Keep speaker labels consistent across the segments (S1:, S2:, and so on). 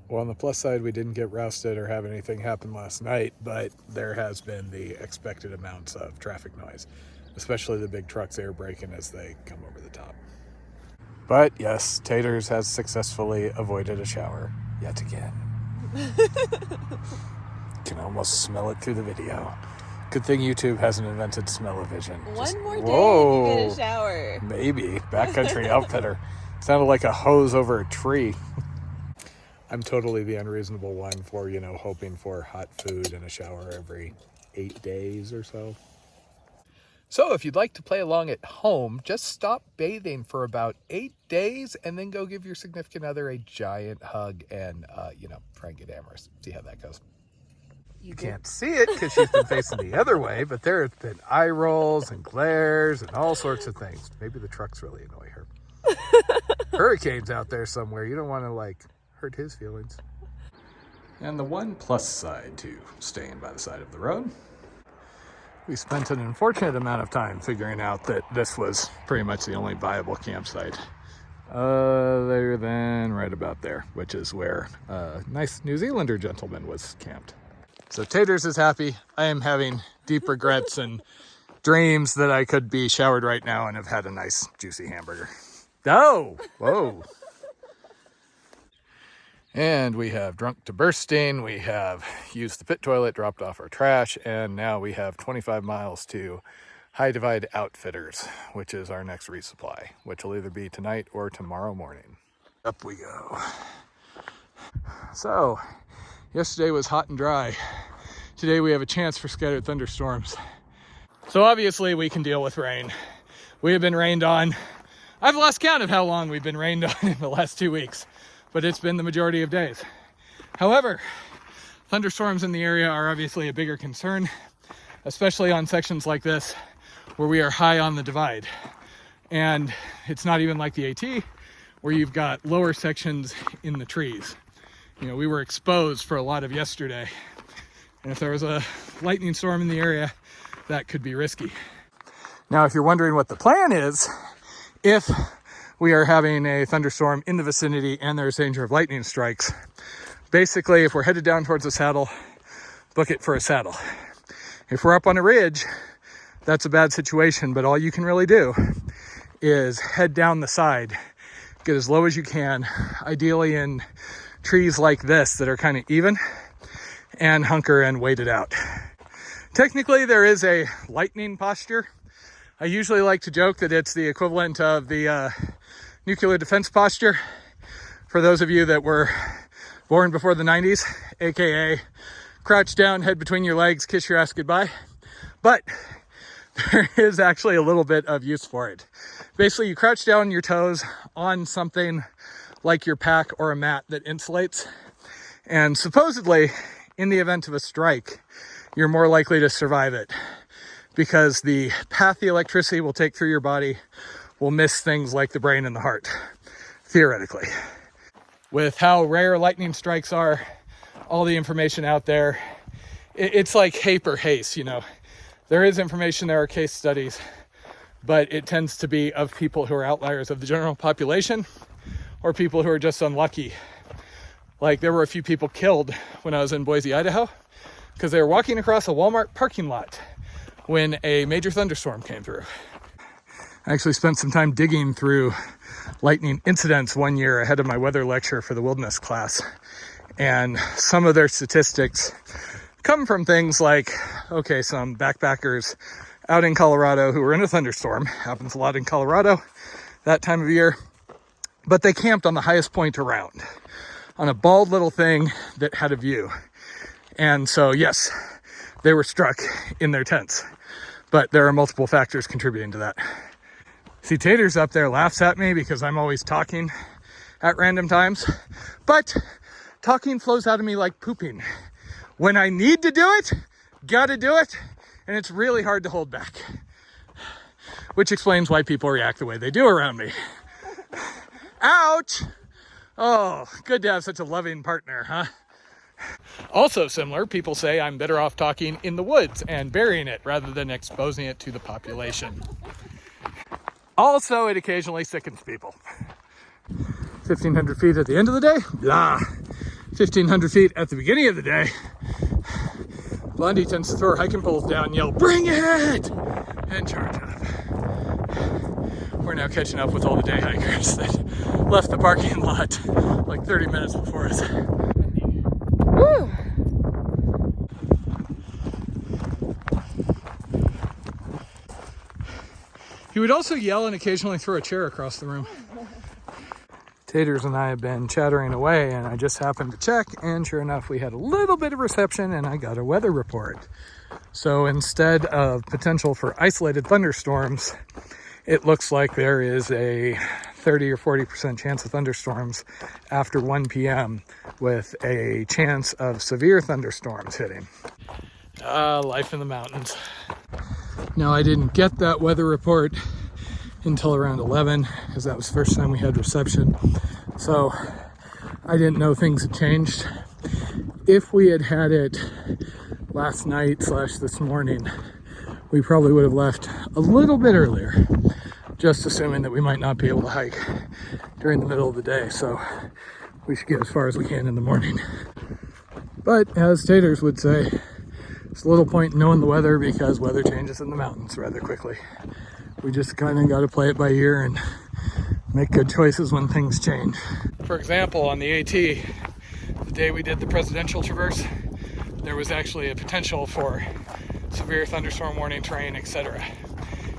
S1: Well, on the plus side, we didn't get rousted or have anything happen last night, but there has been the expected amounts of traffic noise, especially the big trucks air braking as they come over the top. But yes, Taters has successfully avoided a shower yet again. Can almost smell it through the video. Good thing YouTube hasn't invented smell-o-vision.
S2: One more day and you get a shower.
S1: Maybe. Backcountry outfitter. Sounded like a hose over a tree. I'm totally the unreasonable one for, hoping for hot food and a shower every 8 days or so. So if you'd like to play along at home, just stop bathing for about 8 days and then go give your significant other a giant hug and, try and get amorous. See how that goes. You can't see it because she's been facing the other way, but there have been eye rolls and glares and all sorts of things. Maybe the trucks really annoy her. Hurricane's out there somewhere. You don't want to, hurt his feelings. And the one plus side to staying by the side of the road, we spent an unfortunate amount of time figuring out that this was pretty much the only viable campsite other than right about there, which is where a nice New Zealander gentleman was camped. So Taters is happy. I am having deep regrets and dreams that I could be showered right now and have had a nice juicy hamburger. Oh, whoa. And we have drunk to bursting. We have used the pit toilet, dropped off our trash, and now we have 25 miles to High Divide Outfitters, which is our next resupply, which will either be tonight or tomorrow morning. Up we go. So, yesterday was hot and dry. Today we have a chance for scattered thunderstorms. So obviously we can deal with rain. We have been rained on. I've lost count of how long we've been rained on in the last 2 weeks, but it's been the majority of days. However, thunderstorms in the area are obviously a bigger concern, especially on sections like this where we are high on the divide. And it's not even like the AT where you've got lower sections in the trees. We were exposed for a lot of yesterday. And if there was a lightning storm in the area, that could be risky. Now, if you're wondering what the plan is, if we are having a thunderstorm in the vicinity and there's danger of lightning strikes, basically, if we're headed down towards the saddle, book it for a saddle. If we're up on a ridge, that's a bad situation, but all you can really do is head down the side, get as low as you can, ideally in trees like this that are kind of even, and hunker and wait it out. Technically, there is a lightning posture. I usually like to joke that it's the equivalent of the nuclear defense posture for those of you that were born before the 90s, aka crouch down, head between your legs, kiss your ass goodbye. But there is actually a little bit of use for it. Basically, you crouch down on your toes on something like your pack or a mat that insulates. And supposedly, in the event of a strike, you're more likely to survive it because the path the electricity will take through your body will miss things like the brain and the heart, theoretically. With how rare lightning strikes are, all the information out there, it's like HAPE or HACE, There is information, there are case studies, but it tends to be of people who are outliers of the general population or people who are just unlucky. Like there were a few people killed when I was in Boise, Idaho, because they were walking across a Walmart parking lot when a major thunderstorm came through. I actually spent some time digging through lightning incidents one year ahead of my weather lecture for the wilderness class. And some of their statistics come from things like, some backpackers out in Colorado who were in a thunderstorm, happens a lot in Colorado that time of year, but they camped on the highest point around, on a bald little thing that had a view. And so, yes, they were struck in their tents, but there are multiple factors contributing to that. See, Taters up there laughs at me because I'm always talking at random times, but talking flows out of me like pooping. When I need to do it, gotta do it, and it's really hard to hold back, which explains why people react the way they do around me. Ouch! Oh, good to have such a loving partner, huh? Also similar, people say I'm better off talking in the woods and burying it rather than exposing it to the population. Also, it occasionally sickens people. 1,500 feet at the end of the day? Blah. 1,500 feet at the beginning of the day, Blondie tends to throw her hiking poles down and yell, "Bring it!" and charge up. We're now catching up with all the day hikers that left the parking lot like 30 minutes before us.
S2: Woo!
S1: He would also yell and occasionally throw a chair across the room. Taters and I have been chattering away, and I just happened to check, and sure enough, we had a little bit of reception, and I got a weather report. So instead of potential for isolated thunderstorms, it looks like there is a 30 or 40% chance of thunderstorms after 1 p.m. with a chance of severe thunderstorms hitting. Life in the mountains. Now, I didn't get that weather report until around 11, because that was the first time we had reception. So I didn't know things had changed. If we had had it last night / this morning, we probably would have left a little bit earlier, just assuming that we might not be able to hike during the middle of the day. So we should get as far as we can in the morning. But as Taters would say, there's little point in knowing the weather because weather changes in the mountains rather quickly. We just kind of got to play it by ear and make good choices when things change. For example, on the AT, the day we did the presidential traverse, there was actually a potential for severe thunderstorm warning, terrain, etc.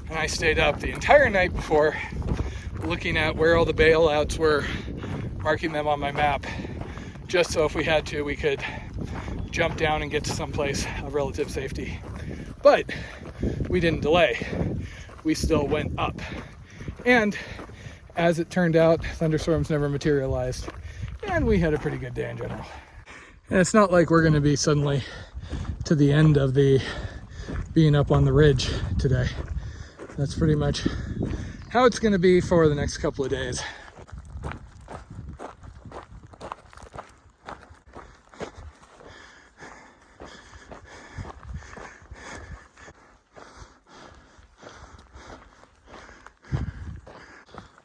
S1: And I stayed up the entire night before, looking at where all the bailouts were, marking them on my map, just so if we had to, we could jump down and get to someplace of relative safety. But we didn't delay. We still went up. And as it turned out, thunderstorms never materialized, and we had a pretty good day in general. And it's not like we're going to be suddenly to the end of the being up on the ridge today. That's pretty much how it's going to be for the next couple of days.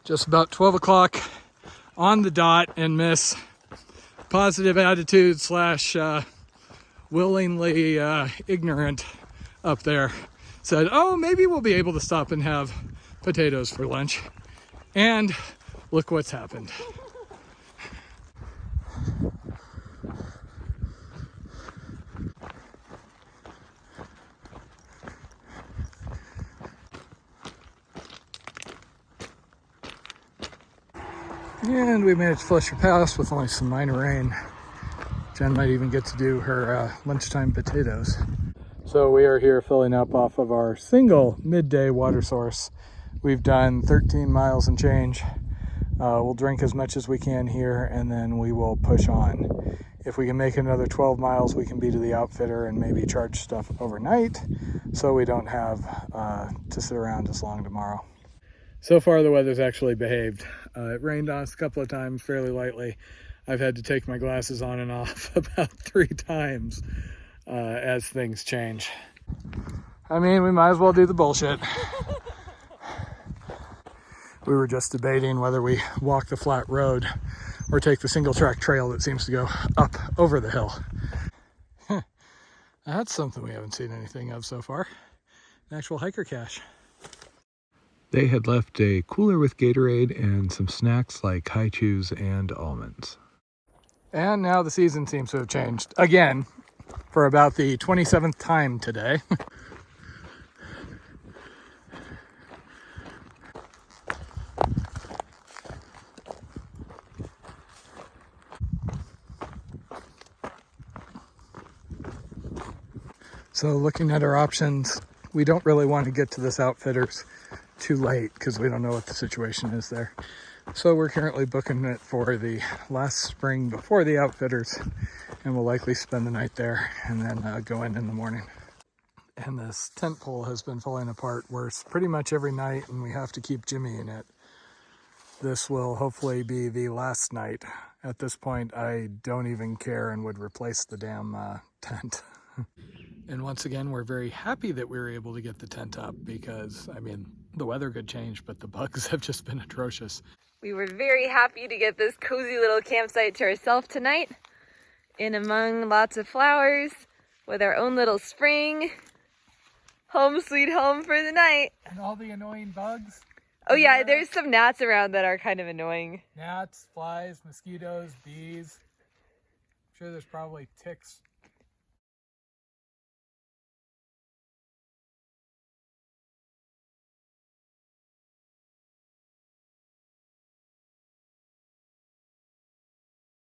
S1: Just about 12 o'clock on the dot, and Miss Positive Attitude / willingly ignorant up there said, "Oh, maybe we'll be able to stop and have potatoes for lunch." And look what's happened. And we managed to flush her past with only some minor rain. Jen might even get to do her lunchtime potatoes. So we are here filling up off of our single midday water source. We've done 13 miles and change. We'll drink as much as we can here, and then we will push on. If we can make another 12 miles, we can be to the outfitter and maybe charge stuff overnight, so we don't have to sit around as long tomorrow. So far, the weather's actually behaved. It rained on us a couple of times fairly lightly. I've had to take my glasses on and off about 3 times as things change. I mean, we might as well do the bullshit. We were just debating whether we walk the flat road or take the single track trail that seems to go up over the hill. That's something we haven't seen anything of so far. An actual hiker cache. They had left a cooler with Gatorade and some snacks like Hi Chews and almonds. And now the season seems to have changed again for about the 27th time today. So looking at our options, we don't really want to get to this outfitters too late because we don't know what the situation is there. So we're currently booking it for the last spring before the outfitters, and we'll likely spend the night there and then go in the morning. And this tent pole has been falling apart worse pretty much every night, and we have to keep Jimmy in it. This will hopefully be the last night. At this point, I don't even care and would replace the damn tent. And once again, we're very happy that we were able to get the tent up because, I mean, the weather could change, but the bugs have just been atrocious.
S2: We were very happy to get this cozy little campsite to ourselves tonight. in among lots of flowers with our own little spring. Home sweet home for the night.
S1: And all the annoying bugs.
S2: Oh yeah, there's some gnats around that are kind of annoying.
S1: Gnats, flies, mosquitoes, bees. I'm sure there's probably ticks